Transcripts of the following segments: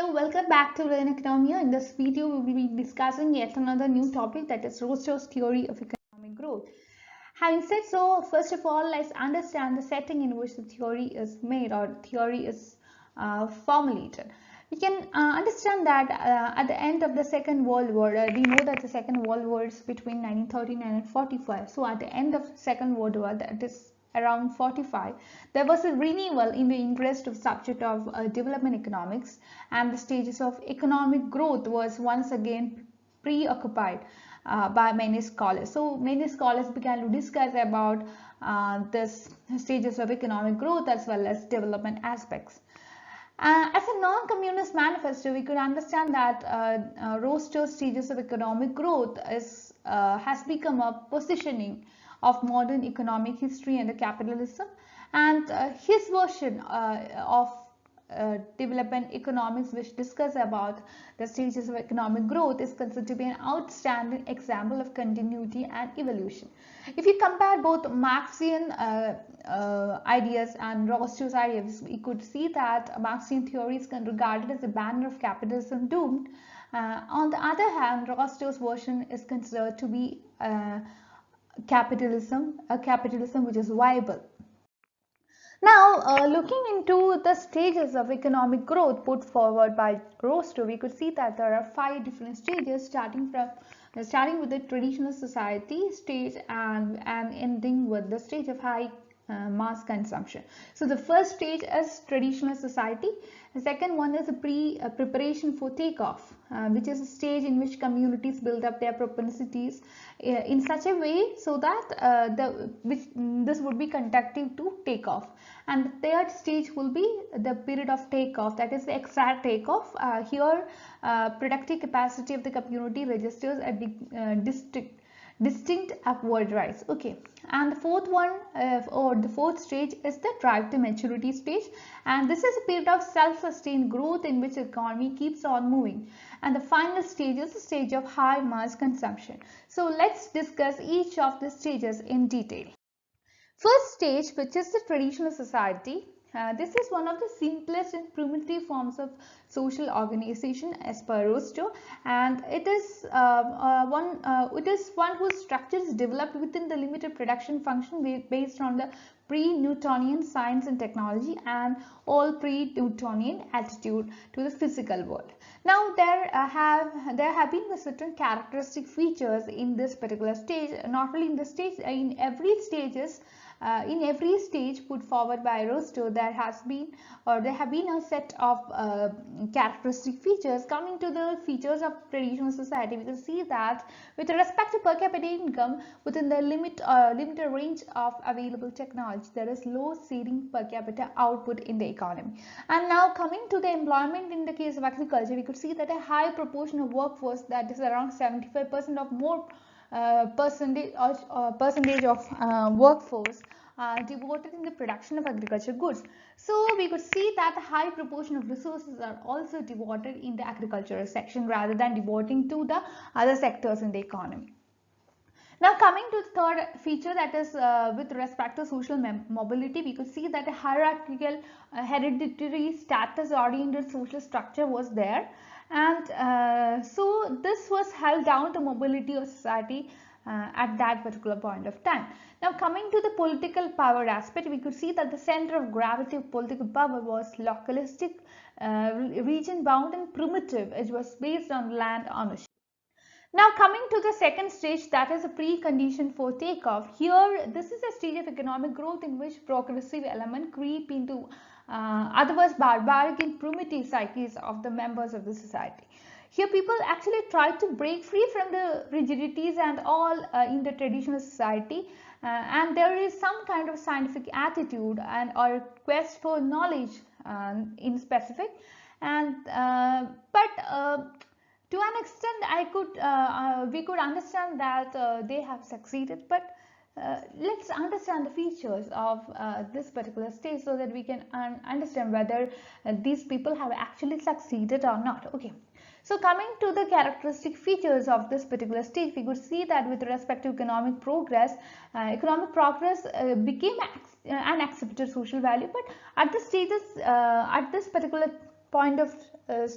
Hello, welcome back to Learn Economia. In this video, we will be discussing yet another new topic, that is Rostow's theory of economic growth. Having said so, first of all, let's understand the setting in which the theory is made or theory is formulated. We can understand that at the end of the Second World War, we know that the Second World War is between 1939 and 45. So at the end of the Second World War, that is around 45, there was a renewal in the interest of subject of development economics, and the stages of economic growth was once again preoccupied by many scholars. So many scholars began to discuss about this stages of economic growth as well as development aspects. As a non-communist manifesto, we could understand that Rostow's stages of economic growth has become a positioning of modern economic history and capitalism, and his version of development economics, which discuss about the stages of economic growth, is considered to be an outstanding example of continuity and evolution. If you compare both Marxian ideas and Rostow's ideas, we could see that Marxian theory is regarded as a banner of capitalism doomed. On the other hand, Rostow's version is considered to be a capitalism which is viable. Now, looking into the stages of economic growth put forward by Rostow, we could see that there are 5 different stages, starting with the traditional society stage and ending with the stage of high mass consumption. So the first stage is traditional society. The second one is a preparation for takeoff, which is a stage in which communities build up their propensities in such a way so that this would be conducive to takeoff. And the third stage will be the period of takeoff, that is the exact takeoff. Here productive capacity of the community registers a distinct upward rise. Okay, and the fourth one or the fourth stage is the drive to maturity stage, and this is a period of self-sustained growth in which the economy keeps on moving. And the final stage is the stage of high mass consumption. So let's discuss each of the stages in detail. First stage, which is the traditional society. This is one of the simplest and primitive forms of social organization as per Rostow, and it is one whose structure is developed within the limited production function based on the pre-Newtonian science and technology and all pre-Newtonian attitude to the physical world. Now there have been certain characteristic features in this particular stage, not only in the stage, in every stage put forward by Rostow, there have been a set of characteristic features. Coming to the features of traditional society, we can see that with respect to per capita income, within the limited range of available technology, there is low ceiling per capita output in the economy. And now coming to the employment in the case of agriculture, we could see that a high proportion of workforce, that is around 75% of more percentage of workforce devoted in the production of agricultural goods. So we could see that a high proportion of resources are also devoted in the agricultural section rather than devoting to the other sectors in the economy. Now coming to the third feature, that is with respect to social mobility, we could see that a hierarchical hereditary status oriented social structure was there, and so this was held down to mobility of society at that particular point of time. Now coming to the political power aspect, we could see that the center of gravity of political power was localistic, region bound and primitive. It was based on land ownership. Now coming to the second stage, that is a precondition for takeoff. Here this is a stage of economic growth in which progressive element creep into otherwise barbaric and primitive psyches of the members of the society. Here people actually try to break free from the rigidities and all in the traditional society, and there is some kind of scientific attitude and or quest for knowledge in specific, and to an extent we could understand that they have succeeded, but let's understand the features of this particular stage so that we can understand whether these people have actually succeeded or not. Okay, so coming to the characteristic features of this particular stage, we could see that with respect to economic progress became an accepted social value, but at this particular point of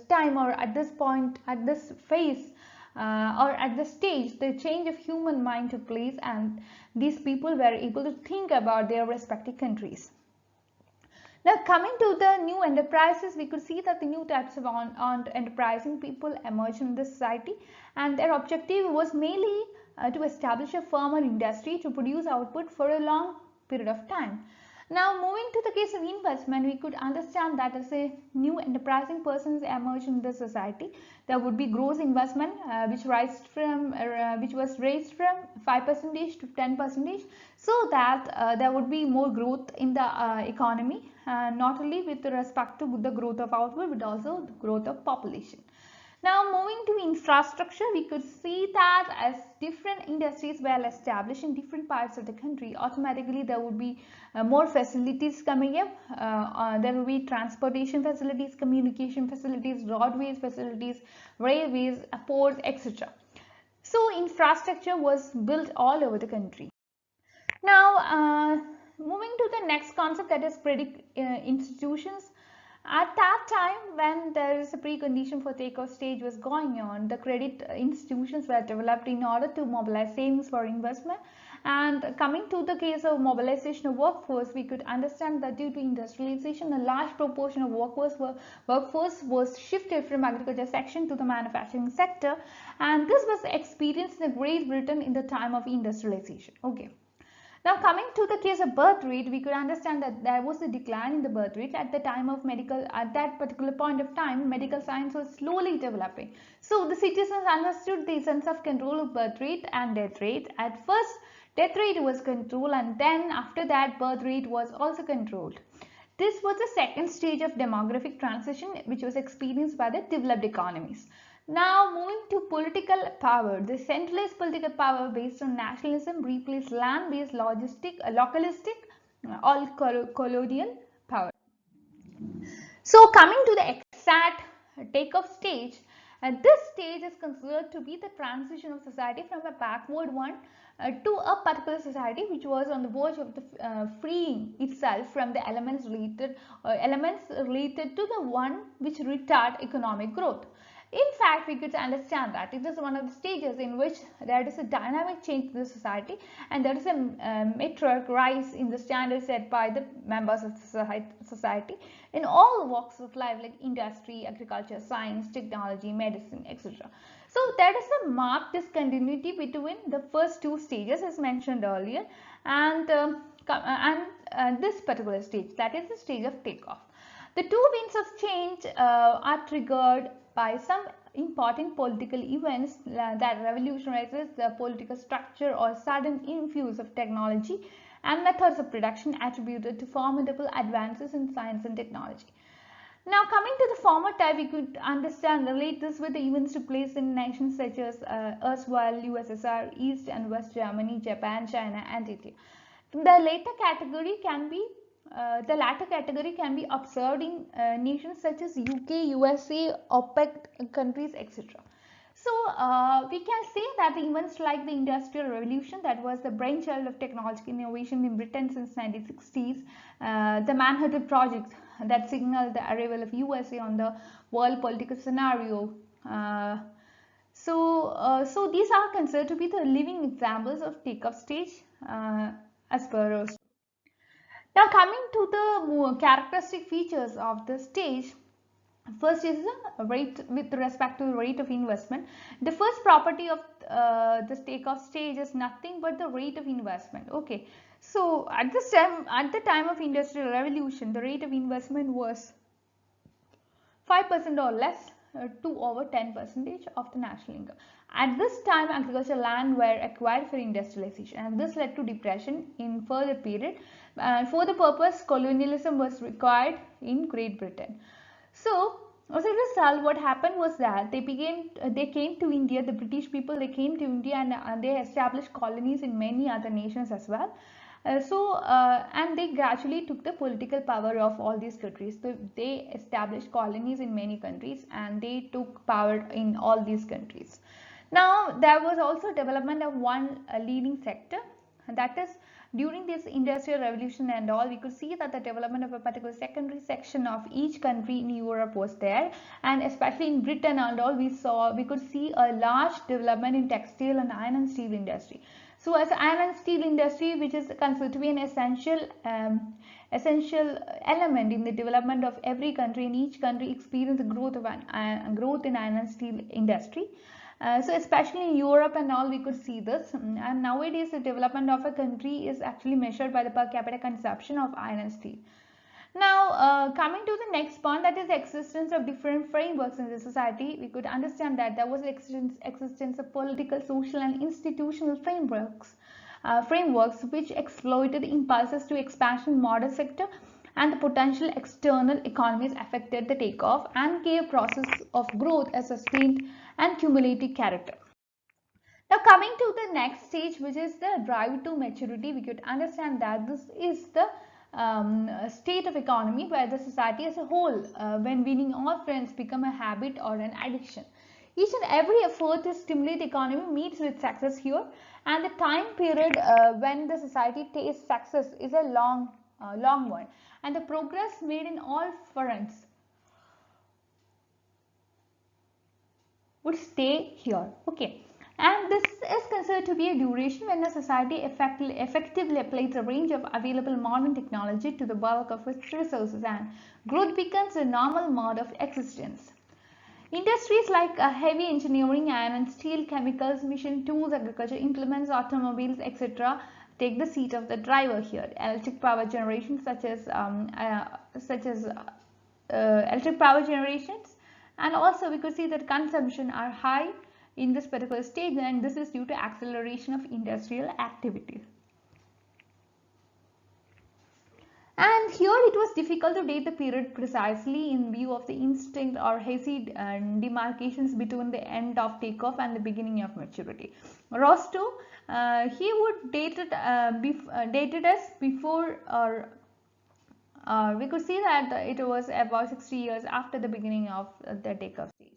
time, or at this point, at this phase, or at this stage, the change of human mind took place, and these people were able to think about their respective countries. Now, coming to the new enterprises, we could see that the new types of enterprising people emerged in the society, and their objective was mainly to establish a firm or industry to produce output for a long period of time. Now, moving to the case of investment, we could understand that as a new enterprising persons emerged in the society, there would be gross investment, which was raised from 5% to 10%, so that there would be more growth in the economy, not only with respect to the growth of output, but also the growth of population. Now, moving to infrastructure, we could see that as different industries were established in different parts of the country, automatically there would be more facilities coming up. There will be transportation facilities, communication facilities, roadways facilities, railways, ports, etc. So, infrastructure was built all over the country. Now, moving to the next concept, that is credit institutions. At that time, when there is a precondition for takeoff stage was going on, the credit institutions were developed in order to mobilize savings for investment. And coming to the case of mobilization of workforce, we could understand that due to industrialization, a large proportion of workforce was shifted from agriculture section to the manufacturing sector, and this was experienced in Great Britain in the time of industrialization. Okay. Now, coming to the case of birth rate, we could understand that there was a decline in the birth rate at the time of at that particular point of time, medical science was slowly developing. So, the citizens understood the sense of control of birth rate and death rate. At first, death rate was controlled, and then after that, birth rate was also controlled. This was the second stage of demographic transition, which was experienced by the developed economies. Now, moving to political power, the centralized political power based on nationalism replaced land-based localistic, all colonial power. So, coming to the exact takeoff stage, this stage is considered to be the transition of society from a backward one to a particular society which was on the verge of the freeing itself from the elements related to the one which retard economic growth. In fact, we could understand that it is one of the stages in which there is a dynamic change in the society, and there is a meteoric rise in the standards set by the members of society in all walks of life, like industry, agriculture, science, technology, medicine, etc. So, there is a marked discontinuity between the first two stages as mentioned earlier and this particular stage, that is the stage of takeoff. The two winds of change are triggered by some important political events that revolutionizes the political structure or sudden infuse of technology and methods of production attributed to formidable advances in science and technology. Now, coming to the former type, we could understand, relate this with the events took place in nations such as erstwhile USSR, East and West Germany, Japan, China, and India. The latter category can be observed in nations such as UK, USA, OPEC countries, etc. So, we can say that the events like the Industrial Revolution, that was the brainchild of technological innovation in Britain since 1960s, the Manhattan Project that signaled the arrival of USA on the world political scenario. So these are considered to be the living examples of takeoff stage as per Rostow. Now, coming to the more characteristic features of the stage, first is the rate with respect to the rate of investment. The first property of this takeoff stage is nothing but the rate of investment. Okay, so at the time of Industrial Revolution, the rate of investment was 5% or less to over 10% of the national income. At this time, agricultural land were acquired for industrialization, and this led to depression in further period. For the purpose, colonialism was required in Great Britain. So, as a result, what happened was that they came to India, the British people, they came to India, and they established colonies in many other nations as well. And they gradually took the political power of all these countries. So they established colonies in many countries, and they took power in all these countries. Now, there was also development of one leading sector, and that is during this industrial revolution and all, we could see that the development of a particular secondary section of each country in Europe was there, and especially in Britain and all, we could see a large development in textile and iron and steel industry. So as iron and steel industry, which is considered to be an essential element in the development of every country, and each country experienced the growth in iron and steel industry. So especially in Europe and all, we could see this, and nowadays the development of a country is actually measured by the per capita consumption of iron and steel. Now, coming to the next point, that is the existence of different frameworks in the society, we could understand that there was existence of political, social and institutional frameworks which exploited impulses to expansion in modern sector, and the potential external economies affected the takeoff and gave process of growth a sustained and cumulative character. Now coming to the next stage, which is the drive to maturity, we could understand that this is the state of economy where the society as a whole, when winning all friends, become a habit or an addiction. Each and every effort to stimulate the economy meets with success here, and the time period when the society tastes success is a long one, and the progress made in all fronts would stay here. Okay. And this is considered to be a duration when a society effectively applies a range of available modern technology to the bulk of its resources, and growth becomes a normal mode of existence. Industries like heavy engineering, iron and steel, chemicals, machine tools, agriculture implements, automobiles, etc. take the seat of the driver here. Electric power generation, such as electric power generations, and also we could see that consumption are high in this particular stage, and this is due to acceleration of industrial activity. And here it was difficult to date the period precisely in view of the instinct or hazy demarcations between the end of takeoff and the beginning of maturity. Rostow, he would dated us before, or we could see that it was about 60 years after the beginning of the takeoff stage.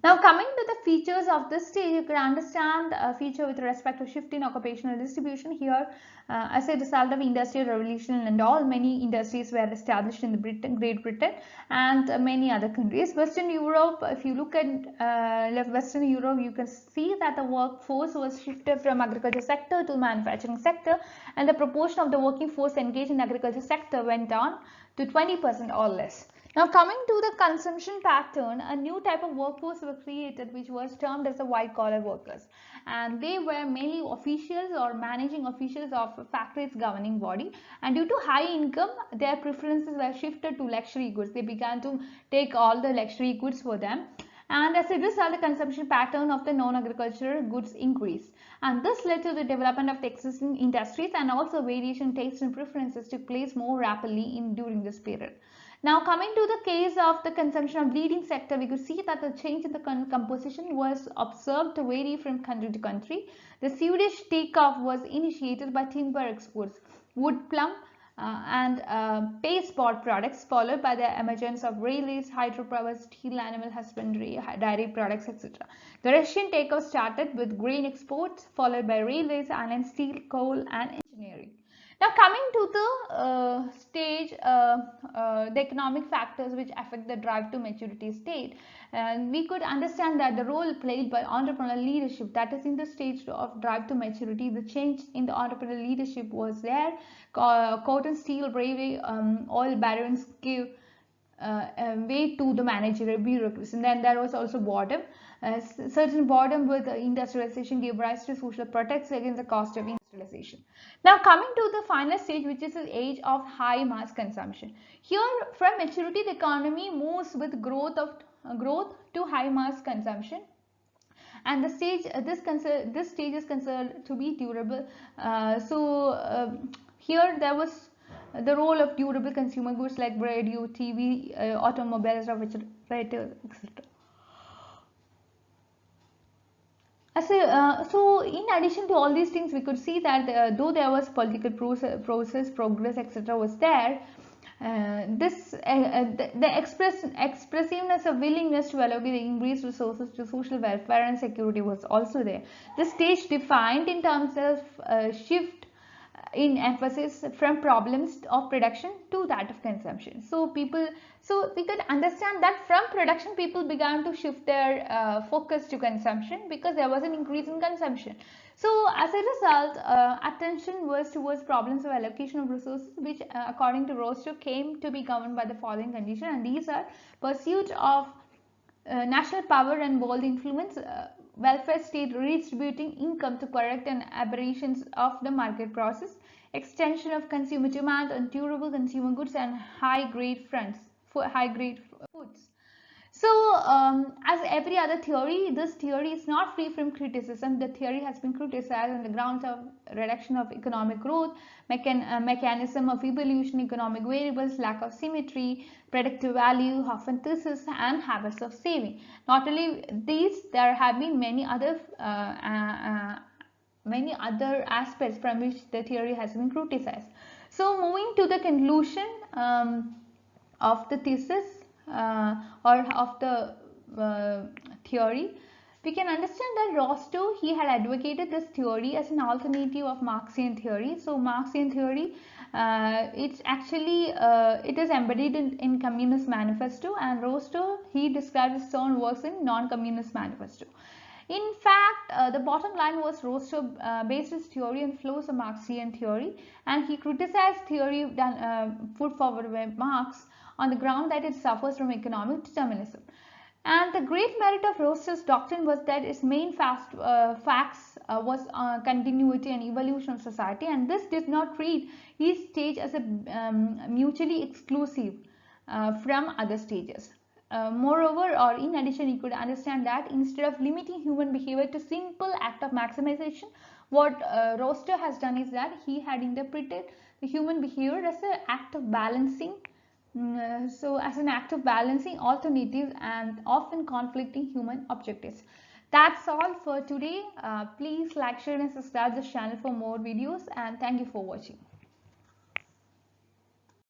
Now coming to the features of this stage, you can understand a feature with respect to shift in occupational distribution here. As a result of industrial revolution and all, many industries were established in Great Britain and many other countries. Western Europe, if you look at Western Europe, you can see that the workforce was shifted from agriculture sector to manufacturing sector, and the proportion of the working force engaged in agriculture sector went down to 20% or less. Now coming to the consumption pattern, a new type of workforce was created which was termed as the white collar workers, and they were mainly officials or managing officials of factories governing body, and due to high income their preferences were shifted to luxury goods. They began to take all the luxury goods for them, and as a result the consumption pattern of the non-agricultural goods increased, and this led to the development of the existing industries, and also variation tastes and preferences took place more rapidly during this period. Now coming to the case of the consumption of leading sector, we could see that the change in the composition was observed to vary from country to country. The Swedish takeoff was initiated by timber exports, wood plum and paste board products, followed by the emergence of railways, hydropower, steel, animal husbandry, dairy products, etc. The Russian takeoff started with grain exports, followed by railways, iron and steel, coal and engineering. Now coming to the stage, the economic factors which affect the drive to maturity state, we could understand that the role played by entrepreneurial leadership, that is in the stage of drive to maturity, the change in the entrepreneurial leadership was there. Cotton, steel, railway, oil barons give way to the managerial bureaucracy, and then there was also boredom. Certain boredom with industrialization gave rise to social protests against the cost of industrialization. Now coming to the final stage, which is the age of high mass consumption. Here from maturity the economy moves with growth to high mass consumption, and the stage this stage is considered to be durable. Here there was the role of durable consumer goods like radio, TV, automobiles, refrigerators, etc. So in addition to all these things, we could see that though there was political progress, etc. was there, the expressiveness of willingness to allocate the increased resources to social welfare and security was also there. The stage defined in terms of shift in emphasis from problems of production to that of consumption. So we could understand that from production people began to shift their focus to consumption because there was an increase in consumption. So as a result, attention was towards problems of allocation of resources, which according to Rostow came to be governed by the following conditions, and these are pursuit of national power and world influence, welfare state redistributing income to correct an aberrations of the market process, extension of consumer demand on durable consumer goods, and high grade fronts for high grade foods. So, as every other theory, this theory is not free from criticism. The theory has been criticized on the grounds of reduction of economic growth, mechanism of evolution, economic variables, lack of symmetry, predictive value, hypothesis, and habits of saving. Not only these, there have been many other aspects from which the theory has been criticized. So, moving to the conclusion of the thesis or of the theory, we can understand that Rostow, he had advocated this theory as an alternative of Marxian theory. So Marxian theory, it's actually it is embedded in Communist Manifesto, and Rostow, he describes his own works in Non-Communist Manifesto. In fact, the bottom line was Rostow based his theory on flows of Marxian theory, and he criticized theory put forward by Marx on the ground that it suffers from economic determinism. And the great merit of Rostow's doctrine was that its main facts was continuity and evolution of society, and this did not treat each stage as a mutually exclusive from other stages. Moreover, or in addition, you could understand that instead of limiting human behavior to simple act of maximization, what Rostow has done is that he had interpreted the human behavior as an act of balancing. So as an act of balancing alternatives and often conflicting human objectives. That's all for today. Please like, share and subscribe this channel for more videos, and thank you for watching.